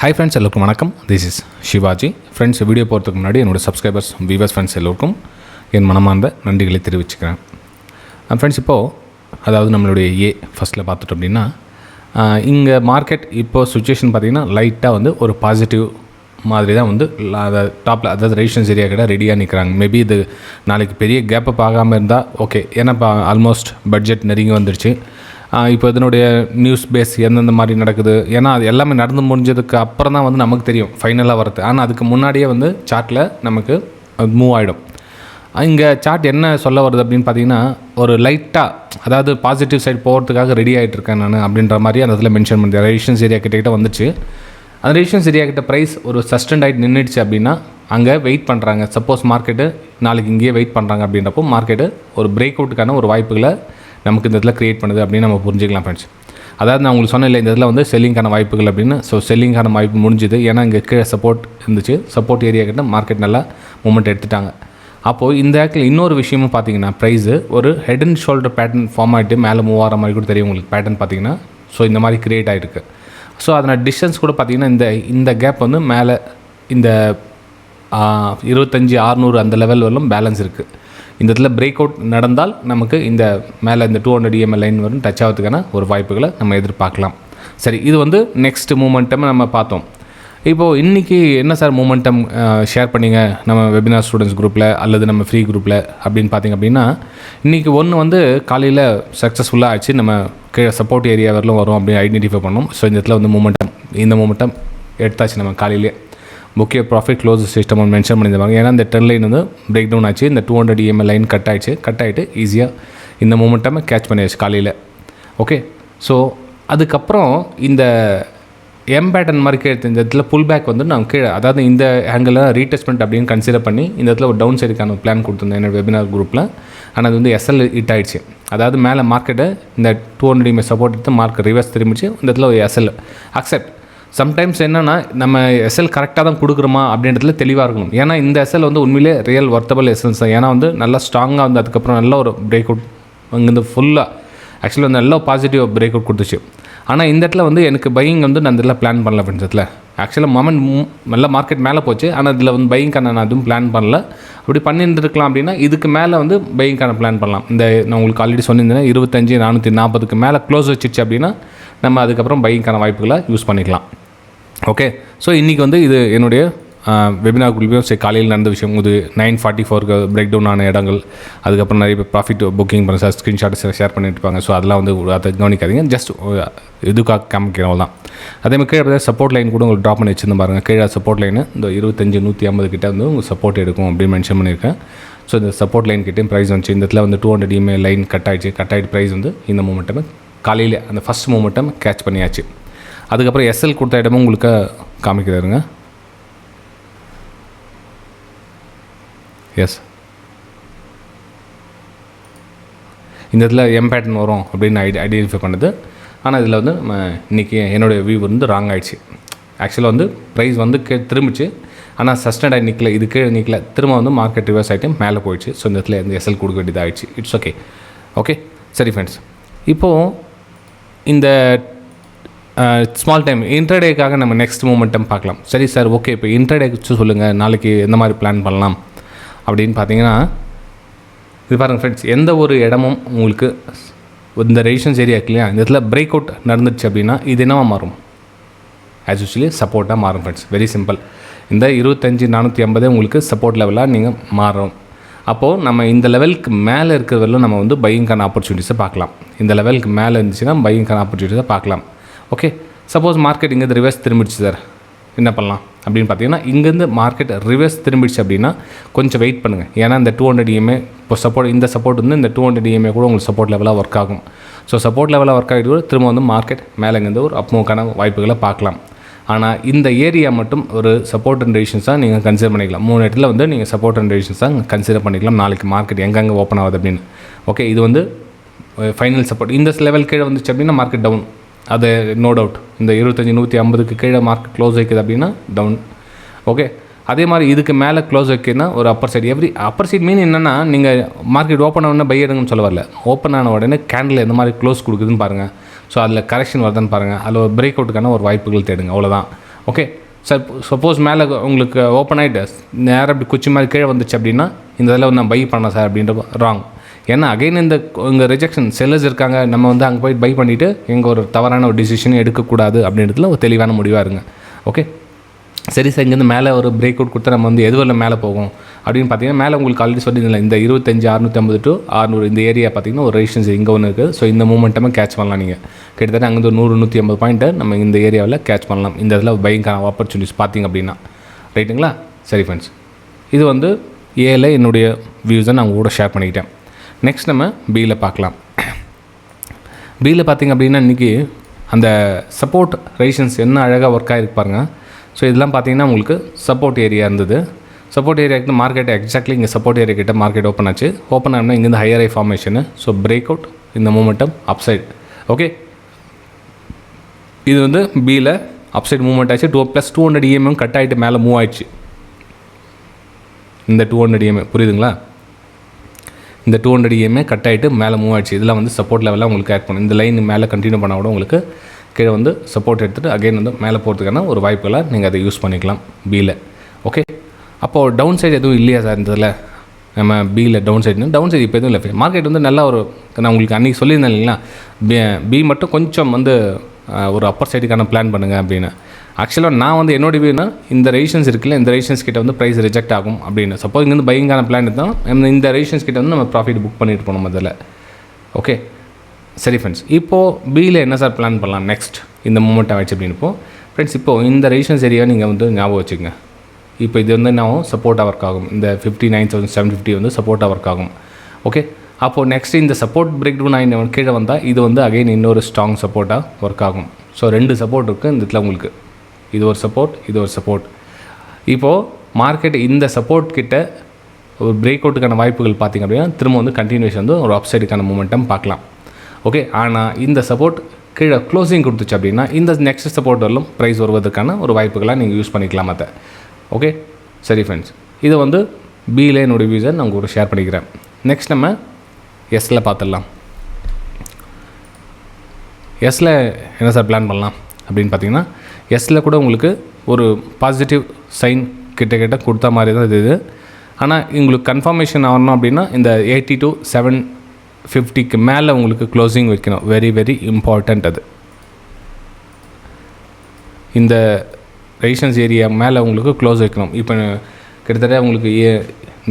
Hi friends, எல்லாருக்கும் வணக்கம். This is shivaji. Friends, video போகிறதுக்கு முன்னாடி என்னோட சப்ஸ்கிரைபர்ஸ் வியூவர்ஸ் ஃப்ரெண்ட்ஸ் எல்லோருக்கும் என் மனமார்ந்த நன்றிகளை தெரிவிச்சுக்கிறேன். ஃப்ரெண்ட்ஸ், இப்போது அதாவது நம்மளுடைய ஃபஸ்ட்டில் பார்த்துட்டோம் அப்படின்னா இங்கே மார்க்கெட் இப்போது சுச்சுவேஷன் பார்த்திங்கன்னா லைட்டாக வந்து ஒரு பாசிட்டிவ் மாதிரி தான் வந்து அதை டாப்பில் அதாவது ரெசிஸ்டன்ஸ் ஏரியா கிட்ட ரெடியாக நிற்கிறாங்க. மேபி இது நாளைக்கு பெரிய கேப்பப் ஆகாமல் இருந்தால் ஓகே, ஏன்னா இப்போ ஆல்மோஸ்ட் பட்ஜெட் நெருங்கி வந்துடுச்சு. இப்போ இதனுடைய நியூஸ் பேஸ் எந்தெந்த மாதிரி நடக்குது, ஏன்னா அது எல்லாமே நடந்து முடிஞ்சதுக்கு அப்புறம் தான் வந்து நமக்கு தெரியும் ஃபைனலாக வரது. ஆனால் அதுக்கு முன்னாடியே வந்து சார்ட்டில் நமக்கு மூவ் ஆகிடும். இங்கே சார்ட் என்ன சொல்ல வருது அப்படின்னு பார்த்தீங்கன்னா, ஒரு லைட்டாக அதாவது பாசிட்டிவ் சைடு போகிறதுக்காக ரெடி ஆகிட்டு இருக்கேன் நான் அப்படின்ற மாதிரி அந்த இதில் மென்ஷன் பண்ணுறேன். ரெசிஸ்டன்ஸ் ஏரியா கிட்ட வந்துச்சு. அந்த ரெசிஸ்டன்ஸ் ஏரியா கிட்ட ப்ரைஸ் ஒரு சஸ்டெண்ட் ஆகிட்டு நின்றுடுச்சு அப்படின்னா அங்கே வெயிட் பண்ணுறாங்க. சப்போஸ் மார்க்கெட்டு நாளைக்கு இங்கேயே வெயிட் பண்ணுறாங்க அப்படின்றப்போ மார்க்கெட்டு ஒரு பிரேக் அவுட்டுக்கான ஒரு வாய்ப்புகளை நமக்கு இந்த இதில் க்ரியேட் பண்ணுது அப்படின்னு நம்ம புரிஞ்சிக்கலாம் ஃப்ரெண்ட்ஸ். அதாவது நான் உங்களுக்கு சொன்னேன் இல்லை, இந்த இதில் வந்து செல்லிங்கான வாய்ப்புகள் அப்படின்னு. ஸோ செல்லிங்கான வாய்ப்பு முடிஞ்சுது. ஏன்னா இங்கே கீழே சப்போர்ட் இருந்துச்சு. சப்போர்ட் ஏரியா கிட்ட மார்க்கெட் நல்லா மூமெண்ட் எடுத்துட்டாங்க. அப்போது இந்த ஆக்டில் இன்னொரு விஷயமும் பார்த்தீங்கன்னா ப்ரைஸு ஒரு head and shoulder pattern form ஆகிட்டு மேலே மூவ் ஆகிற மாதிரி கூட தெரியும் உங்களுக்கு பேட்டர்ன் பார்த்தீங்கன்னா. ஸோ இந்த மாதிரி க்ரியேட் ஆகிருக்கு. ஸோ அதனால் டிஸ்டன்ஸ் கூட பார்த்திங்கன்னா இந்த கேப் வந்து மேலே இந்த 25,600 அந்த லெவல் வரலும் பேலன்ஸ் இருக்குது. இந்த இடத்துல பிரேக் அவுட் நடந்தால் நமக்கு இந்த மேலே இந்த 200 EMA லைன் வரும் டச் ஆகிறதுக்கான ஒரு வாய்ப்புகளை நம்ம எதிர்பார்க்கலாம். சரி, இது வந்து நெக்ஸ்ட் மூமெண்டம் நம்ம பார்த்தோம். இப்போது இன்றைக்கி என்ன சார் மூமெண்டம் ஷேர் பண்ணிங்க நம்ம வெபினார் ஸ்டூடெண்ட்ஸ் குரூப்பில் அல்லது நம்ம ஃப்ரீ குரூப்பில் அப்படின்னு பார்த்திங்க அப்படின்னா, இன்றைக்கி ஒன்று வந்து காலையில் சக்ஸஸ்ஃபுல்லாக ஆச்சு. நம்ம கீழே சப்போர்ட் ஏரியா வரலும் வரும் அப்படின்னு ஐடென்டிஃபை பண்ணோம். ஸோ இந்த இடத்துல வந்து இந்த மூமெண்டம் எடுத்தாச்சு நம்ம காலையிலே. முக்கிய ப்ராஃபிட் க்ளோஸ் சிஸ்டம் ஒன்று மென்ஷன் பண்ணியிருந்தாங்க. ஏன்னா இந்த ட்ரெண்ட் லைன் வந்து பிரேக் டவுன் ஆச்சு. இந்த 200 EMA லைன் கட் ஆகிட்டு ஈஸியாக இந்த மூமெண்ட்டை கேட்ச் பண்ணியாச்சு காலையில். ஓகே, ஸோ அதுக்கப்புறம் இந்த பேட்டர்ன் மாதிரி கீழே இந்த இடத்துல புல் பேக் வந்து நான் கீழே அதாவது இந்த ஆங்கிளில் ரீடெஸ்ட்மெண்ட் அப்படின்னு கன்சிடர் பண்ணி இந்த இடத்துல ஒரு டவுன் சைடுக்கான பிளான் கொடுத்துருந்தேன் என்னோட வெபினார் குரூப்பில். ஆனால் அது வந்து SL ஹிட் ஆகிடுச்சு. அதாவது மேலே மார்க்கெட்டை இந்த 200 EMA சப்போர்ட் எடுத்து மார்க்கெட் ரிவர்ஸ் திரும்பிச்சு. இந்த இடத்துல ஒரு SL அக்செப்ட். சம்டைம்ஸ் என்னென்னா நம்ம SL கரெக்டாக தான் கொடுக்குறோமா அப்படின்றதுல தெளிவாக இருக்கணும். ஏன்னா இந்த SL வந்து உண்மையிலே ரியல் ஒர்த்தபிள் எஸ்எல்ஸ் தான். ஏன்னா வந்து நல்லா ஸ்ட்ராங்காக வந்து அதுக்கப்புறம் நல்ல ஒரு பிரேக் அவுட் அங்கேருந்து ஃபுல்லாக ஆக்சுவலி வந்து நல்ல பாசிட்டிவ் பிரேக் அவுட் கொடுத்துச்சு. ஆனால் இந்த இடத்துல வந்து எனக்கு பையிங் வந்து நான் இதில் பிளான் பண்ணல ஃப்ரெண்ட்ஸ். இதில் ஆக்சுவலாக மொமெண்ட் நல்ல மார்க்கெட் மேலே போச்சு. ஆனால் இதில் வந்து பையிங்கான நான் எதுவும் பிளான் பண்ணல. அப்படி பண்ணியிருந்துருக்கலாம் அப்படின்னா இதுக்கு மேலே வந்து பையிங்கான பிளான் பண்ணலாம். இந்த நான் உங்களுக்கு ஆல்ரெடி சொன்னிருந்தேன் 25,440 மேலே க்ளோஸ் வச்சிச்சு அப்படின்னா நம்ம அதுக்கப்புறம் பையிங்கான வாய்ப்புகளை யூஸ் பண்ணிக்கலாம். ஓகே, ஸோ இன்றைக்கி வந்து இது என்னுடைய வெபினார் குரூப்லையும் சரி காலையில் நடந்த விஷயம். இது 9:44 பிரேக் டவுன் ஆன இடங்கள், அதுக்கப்புறம் நிறைய பேர் ப்ராஃபிட் புக்கிங் பண்ண சார் ஸ்க்ரீன்ஷாட் ஷேர் பண்ணிட்டு இருப்பாங்க. ஸோ அதெல்லாம் வந்து அதை கவனிக்காதீங்க, ஜஸ்ட் இதுக்காக காமிக்கிறவங்க தான். அதேமாதிரி கீழே பார்த்தா சப்போர்ட் லைன் கூட உங்களுக்கு ட்ராப் பண்ணி வச்சுருந்து பாருங்கள். கீழே சப்போர்ட் லைனு இந்த 25,150 கிட்டே வந்து உங்களுக்கு சப்போர்ட் எடுக்கும் அப்படின்னு மென்ஷன் பண்ணியிருக்கேன். ஸோ இந்த சப்போர்ட் லைன் கிட்டே ப்ரைஸ் வந்துச்சு. இந்த இடத்துல வந்து 200 EMA லைன் கட் ஆகிட்டு ப்ரைஸ் வந்து இந்த மூமெண்ட்டை காலையில் அந்த ஃபஸ்ட் மூமெண்ட்டை கேட்ச் பண்ணியாச்சு. அதுக்கப்புறம் SL கொடுத்த இடமும் உங்களுக்கு காமிக்கிறாருங்க. எஸ், இந்த இடத்துல பேட்டர்ன் வரும் அப்படின்னு ஐடென்டிஃபை பண்ணுது. ஆனால் இதில் வந்து நம்ம இன்றைக்கி என்னுடைய வியூ வந்து ராங் ஆகிடுச்சு. ஆக்சுவலாக வந்து ப்ரைஸ் வந்து திரும்பிச்சு. ஆனால் சஸ்டெண்ட் ஆகி நிற்கல, இது கீழே நிற்கல, திரும்ப வந்து மார்க்கெட் ரிவர்ஸ் ஆகிட்டு மேலே போயிடுச்சு. ஸோ இந்த இடத்துல இந்த SL கொடுக்க வேண்டியதாக ஆகிடுச்சு. It's okay. சரி ஃப்ரெண்ட்ஸ், இப்போது இந்த ஸ்மால் டைம் இன்ட்ராடேக்காக நம்ம நெக்ஸ்ட் மூமெண்டம் பார்க்கலாம். சரி சார், ஓகே, இப்போ இன்ட்ராடே சொல்லுங்கள், நாளைக்கு எந்த மாதிரி பிளான் பண்ணலாம் அப்படின்னு பார்த்தீங்கன்னா, இது பாருங்கள் ஃப்ரெண்ட்ஸ், எந்த ஒரு இடமும் உங்களுக்கு இந்த ரெசிஸ்டன்ஸ் ஏரியா இருக்கு இல்லையா, இந்த இடத்துல பிரேக் அவுட் நடந்துச்சு அப்படின்னா இது என்னவா மாறும்? ஆஸ் யூஸ்வலி சப்போர்ட்டாக மாறும் ஃப்ரெண்ட்ஸ். Very simple. இந்த 25,450 உங்களுக்கு சப்போர்ட் லெவலாக நீங்கள் மாறும். அப்போது நம்ம இந்த லெவலுக்கு மேலே இருக்கிறவரையும் நம்ம வந்து பையிங்கான ஆப்பர்ச்சுனிட்டிஸை பார்க்கலாம். இந்த லெவலுக்கு மேலே இருந்துச்சுன்னா பையிங்கான ஆப்பர்ச்சுனிட்டிஸை பார்க்கலாம். ஓகே, சப்போஸ் மார்க்கெட் இங்கேருந்து ரிவர்ஸ் திரும்பிடுச்சு சார், என்ன பண்ணலாம் அப்படின்னு பார்த்தீங்கன்னா, இங்கேருந்து மார்க்கெட் ரிவர்ஸ் திரும்பிடுச்சு அப்படின்னா கொஞ்சம் வெயிட் பண்ணுங்கள். ஏன்னா இந்த 200 EMA இப்போ இந்த சப்போர்ட் வந்து இந்த 200 EMA கூட உங்களுக்கு சப்போர்ட் லெவலாக ஒர்க் ஆகும். ஸோ சப்போர்ட் லெவலாக ஒர்க் ஆகிட்டு திரும்ப வந்து மார்க்கெட் மேலே இங்கேருந்து ஒரு அப்மூவ்க்கான வாய்ப்புகளை பார்க்கலாம். ஆனால் இந்த ஏரியா மட்டும் ஒரு சப்போர்ட் அண்ட் ரெசிஸ்டன்ஸாக நீங்கள் கன்சிடர் பண்ணிக்கலாம். 3 இடத்துல வந்து நீங்கள் சப்போர்ட் அண்ட் ரெசிஸ்டன்ஸாக கன்சிடர் பண்ணிக்கலாம். நாளைக்கு மார்க்கெட் எங்கெங்கே ஓப்பன் ஆகுது அப்படின்னு. ஓகே, இது வந்து ஃபைனல் சப்போர்ட். இந்த லெவல் கீழே வந்துச்சு அப்படின்னா மார்க்கெட் டவுன், அது நோ டவுட். இந்த 25,150 கீழே மார்க்கெட் க்ளோஸ் வைக்குது அப்படின்னா டவுன். ஓகே, அதே மாதிரி இதுக்கு மேலே க்ளோஸ் வைக்கிறதுனா ஒரு அப்பர் சைடு. அப்பர் சைடு மீன் என்னென்னா, நீங்கள் மார்க்கெட் ஓப்பன் ஆன உடனே பை எடுங்கன்னு சொல்ல வரல. ஓப்பன் ஆன உடனே கேண்டில் எந்த மாதிரி க்ளோஸ் கொடுக்குதுன்னு பாருங்கள். ஸோ அதில் கரெக்ஷன் வருதுன்னு பாருங்கள். அதில் ஒரு பிரேக் அவுட்டுக்கான ஒரு வாய்ப்புகள் தேடுங்க, அவ்வளோதான். ஓகே சார், சப்போஸ் மேலே உங்களுக்கு ஓப்பன் ஆகிட்டு நேராக இப்படி குச்சி மாதிரி கீழே வந்துச்சு அப்படின்னா இந்த இதில் நான் பை பண்ணேன் சார் அப்படின்ற ராங். ஏன்னா அகைன் இங்கே ரிஜெக்ஷன் செல்லர்ஸ் இருக்காங்க, நம்ம வந்து அங்கே போய் பை பண்ணிவிட்டு எங்கள் ஒரு தவறான ஒரு டிசிஷன் எடுக்கக்கூடாது அப்படின்றதுல ஒரு தெளிவான முடிவாக இருங்க. ஓகே சரி சார், இங்கேருந்து மேலே ஒரு பிரேக் அவுட் கொடுத்தா நம்ம வந்து எதுவரில் மேலே போகும் அப்படின்னு பார்த்தீங்கன்னா, மேலே உங்களுக்கு ஆல்ரெடி சொல்லியிருந்தில்ல இந்த 25,650 to 600 இந்த ஏரியா பார்த்தீங்கன்னா ஒரு ரெசிஸ்டன்ஸ் இங்கே ஒன்று இருக்குது. ஸோ இந்த மூமெண்ட்டமே கேட்ச் பண்ணலாம். நீங்கள் கிட்டத்தட்ட அங்கே ஒரு 100-150 பாயிண்ட்டை நம்ம இந்த ஏரியாவில் கேட்ச் பண்ணலாம். இந்த இதில் பையிங்கான ஆப்பர்ச்சுனிட்டிஸ் பார்த்தீங்க அப்படின்னா, ரைட்டுங்களா? சரி ஃப்ரெண்ட்ஸ், இது வந்து ஏல என்னுடைய வியூஸை நான் கூட ஷேர் பண்ணிக்கிட்டேன். நெக்ஸ்ட் நம்ம பியில் பார்க்கலாம். பியில் பார்த்திங்க அப்படின்னா இன்றைக்கி அந்த சப்போர்ட் ரெசிஸ்டன்ஸ் என்ன அழகாக ஒர்க் ஆகிருக்கு பாருங்கள். ஸோ இதெல்லாம் பார்த்தீங்கன்னா உங்களுக்கு சப்போர்ட் ஏரியா இருந்தது. சப்போர்ட் ஏரியாவுக்கு மார்க்கெட் எக்ஸாக்ட்லி இங்கே சப்போர்ட் ஏரியா கிட்ட மார்க்கெட் ஓப்பன் ஆச்சு. ஓப்பன் ஆனால் இங்கேருந்து ஹையர் ஐ ஃபார்மேஷனு. ஸோ பிரேக் அவுட் இந்த மூமெண்டம் அப்சைடு. ஓகே, இது வந்து பியில் அப்சைடு மூவ்மெண்ட் ஆச்சு. 200 EMM கட் ஆகிட்டு மேலே மூவ் ஆயிடுச்சு. இந்த 200 EMA புரியுதுங்களா? இந்த 200 EMA கட் ஆகிட்டு மேலே மூவ் ஆயிடுச்சு. இதெல்லாம் வந்து சப்போர்ட் லெவலில் உங்களுக்கு ஆட் பண்ணும். இந்த லைன் மேலே கண்டினியூ பண்ணால் கூட உங்களுக்கு கீழே வந்து சப்போர்ட் எடுத்துகிட்டு அகைன் வந்து மேலே போகிறதுக்கான ஒரு வாய்ப்புகளை நீங்கள் அதை யூஸ் பண்ணிக்கலாம் பியில். ஓகே, அப்போது டவுன் சைடு எதுவும் இல்லையா சார் இந்த இதில்? நம்ம பியில் டவுன் சைடு இப்போ எதுவும் இல்லை. மார்க்கெட் வந்து நல்லா ஒரு, நான் உங்களுக்கு அன்றைக்கி சொல்லியிருந்தேன் இல்லைங்களா, பி மட்டும் கொஞ்சம் வந்து ஒரு அப்பர் சைடுக்கான பிளான் பண்ணுங்கள் அப்படின்னு. ஆக்சுவலாக நான் வந்து என்னோட வியூனா இந்த ரெசிஸ்டன்ஸ் இருக்குல்ல, இந்த ரெசிஸ்டன்ஸ் கிட்ட வந்து ப்ரைஸ் ரிஜெக்ட் ஆகும் அப்படின்னு. சப்போஸ் இங்கேருந்து பையிங்கான பிளான் இருந்தால் இந்த ரெசிஸ்டன்ஸ் கிட்ட வந்து நம்ம ப்ராஃபிட் புக் பண்ணிட்டு போகணும் அதில். ஓகே சரி ஃப்ரெண்ட்ஸ், இப்போது பியில் என்ன சார் பிளான் பண்ணலாம் நெக்ஸ்ட் இந்த மூமெண்ட் ஆகிடுச்சு அப்படின்னு. ஃப்ரெண்ட்ஸ் இப்போது இந்த ரெசிஸ்டன்ஸ் ஏரியா நீங்கள் வந்து ஞாபகம் வச்சுக்கோங்க. இப்போ இது வந்து நான் சப்போர்ட்டாக ஒர்க் ஆகும். இந்த 59,750 வந்து சப்போர்ட்டாக ஒர்க் ஆகும். ஓகே, அப்போது நெக்ஸ்ட் இந்த சப்போர்ட் பிரேக் டவுன் ஆகி கீழே வந்தால் இது வந்து அகைன் இன்னொரு ஸ்ட்ராங் சப்போர்ட்டாக ஒர்க் ஆகும். ஸோ 2 சப்போர்ட் இருக்குது இந்த இடத்துல உங்களுக்கு. இது ஒரு சப்போர்ட், இது ஒரு சப்போர்ட். இப்போது மார்க்கெட் இந்த சப்போர்ட் கிட்ட ஒரு பிரேக் அவுட்டுக்கான வாய்ப்புகள் பார்த்திங்க அப்படின்னா திரும்ப வந்து கண்டினியூஷன் வந்து ஒரு அப்சைடுக்கான மூமெண்டம் பார்க்கலாம். ஓகே, ஆனால் இந்த சப்போர்ட் கீழே க்ளோசிங் கொடுத்துச்சு அப்படின்னா இந்த நெக்ஸ்ட் சப்போர்ட் வரலும் ப்ரைஸ் வருவதற்கான ஒரு வாய்ப்புகளாக நீங்கள் யூஸ் பண்ணிக்கலாம் அதை. ஓகே சரி ஃப்ரெண்ட்ஸ், இது வந்து பியில் என்னோடய வியூஸை நான் கூட ஷேர் பண்ணிக்கிறேன். நெக்ஸ்ட் நம்ம எஸ்ஸில் பார்த்துடலாம். எஸ்ஸில் என்ன சார் பிளான் பண்ணலாம் அப்படின்னு பார்த்தீங்கன்னா, எஸ்ஸில் கூட உங்களுக்கு ஒரு பாசிட்டிவ் சைன் கிட்ட கொடுத்த மாதிரி தான் இது. ஆனால் உங்களுக்கு கன்ஃபர்மேஷன் ஆகணும் அப்படின்னா இந்த 80 to 750 மேலே உங்களுக்கு க்ளோசிங் வைக்கணும். Very very important. அது இந்த ரெசிஸ்டன்ஸ் ஏரியா மேலே உங்களுக்கு க்ளோஸ் வைக்கணும். இப்போ கிட்டத்தட்ட உங்களுக்கு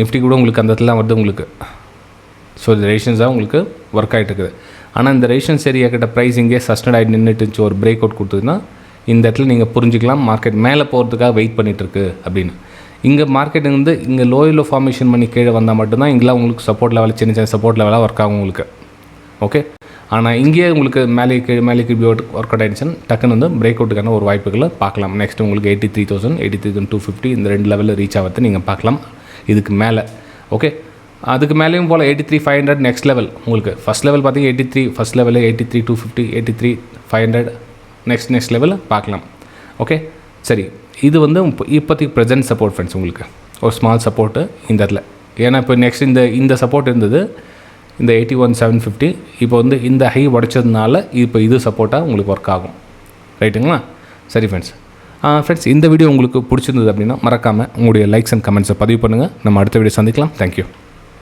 நிஃப்டி கூட உங்களுக்கு அந்த இடத்துல வருது உங்களுக்கு. ஸோ இந்த ரெசிஸ்டன்ஸாக உங்களுக்கு ஒர்க் ஆகிட்டு இருக்குது. ஆனால் இந்த ரெசிஸ்டன்ஸ் ஏரியா கிட்ட ப்ரைஸ் இங்கே சஸ்டெண்ட் ஆகிட்டு நின்றுட்டு ஒரு பிரேக் அவுட் கொடுத்ததுன்னா இந்த இடத்துல நீங்கள் புரிஞ்சிக்கலாம் மார்க்கெட் மேலே போகிறதுக்காக வெயிட் பண்ணிகிட்ருக்கு அப்படின்னு. இங்கே மார்க்கெட் வந்து இங்கே லோ ஃபார்மேஷன் பண்ணி கீழே வந்தால் மட்டும்தான் இங்கெல்லாம் உங்களுக்கு சப்போர்ட் லெவலில் சின்ன சப்போர்ட் லெவலாக ஒர்க் ஆகும் உங்களுக்கு. ஓகே, ஆனால் இங்கேயே உங்களுக்கு மேலே கீழே ஒர்க் அவுட் ஆகிடுச்சுன்னு டக்குன்னு வந்து பிரேக் அவுட்டுக்கான ஒரு வாய்ப்புகளை பார்க்கலாம். நெக்ஸ்ட் உங்களுக்கு 83,000 83,250 இந்த 2 லெவலில் ரீச் ஆகிறது நீங்கள் பார்க்கலாம். இதுக்கு மேலே ஓகே, அதுக்கு மேலேயும் போல் 83,500 நெக்ஸ்ட் லெவல் உங்களுக்கு. ஃபஸ்ட் லெவல் பார்த்தீங்கன்னா 83 ஃபஸ்ட் லெவலில் 83,250 83,500 நெக்ஸ்ட் லெவலில் பார்க்கலாம். ஓகே சரி, இது வந்து இப்போதைக்கு ப்ரெசென்ட் சப்போர்ட் ஃப்ரெண்ட்ஸ். உங்களுக்கு ஒரு ஸ்மால் சப்போர்ட்டு இந்த இடத்துல. ஏன்னா இப்போ நெக்ஸ்ட் இந்த சப்போர்ட் இருந்தது இந்த 81,750. இப்போ வந்து இந்த ஹை உடைச்சதுனால இப்போ இது சப்போர்ட்டாக உங்களுக்கு ஒர்க் ஆகும். ரைட்டுங்களா? சரி ஃப்ரெண்ட்ஸ் இந்த வீடியோ உங்களுக்கு பிடிச்சிருந்தது அப்படின்னா மறக்காமல் உங்களுடைய லைக்ஸ் அண்ட் கமெண்ட்ஸை பதிவு பண்ணுங்கள். நம்ம அடுத்த வீடியோ சந்திக்கலாம். தேங்க்யூ.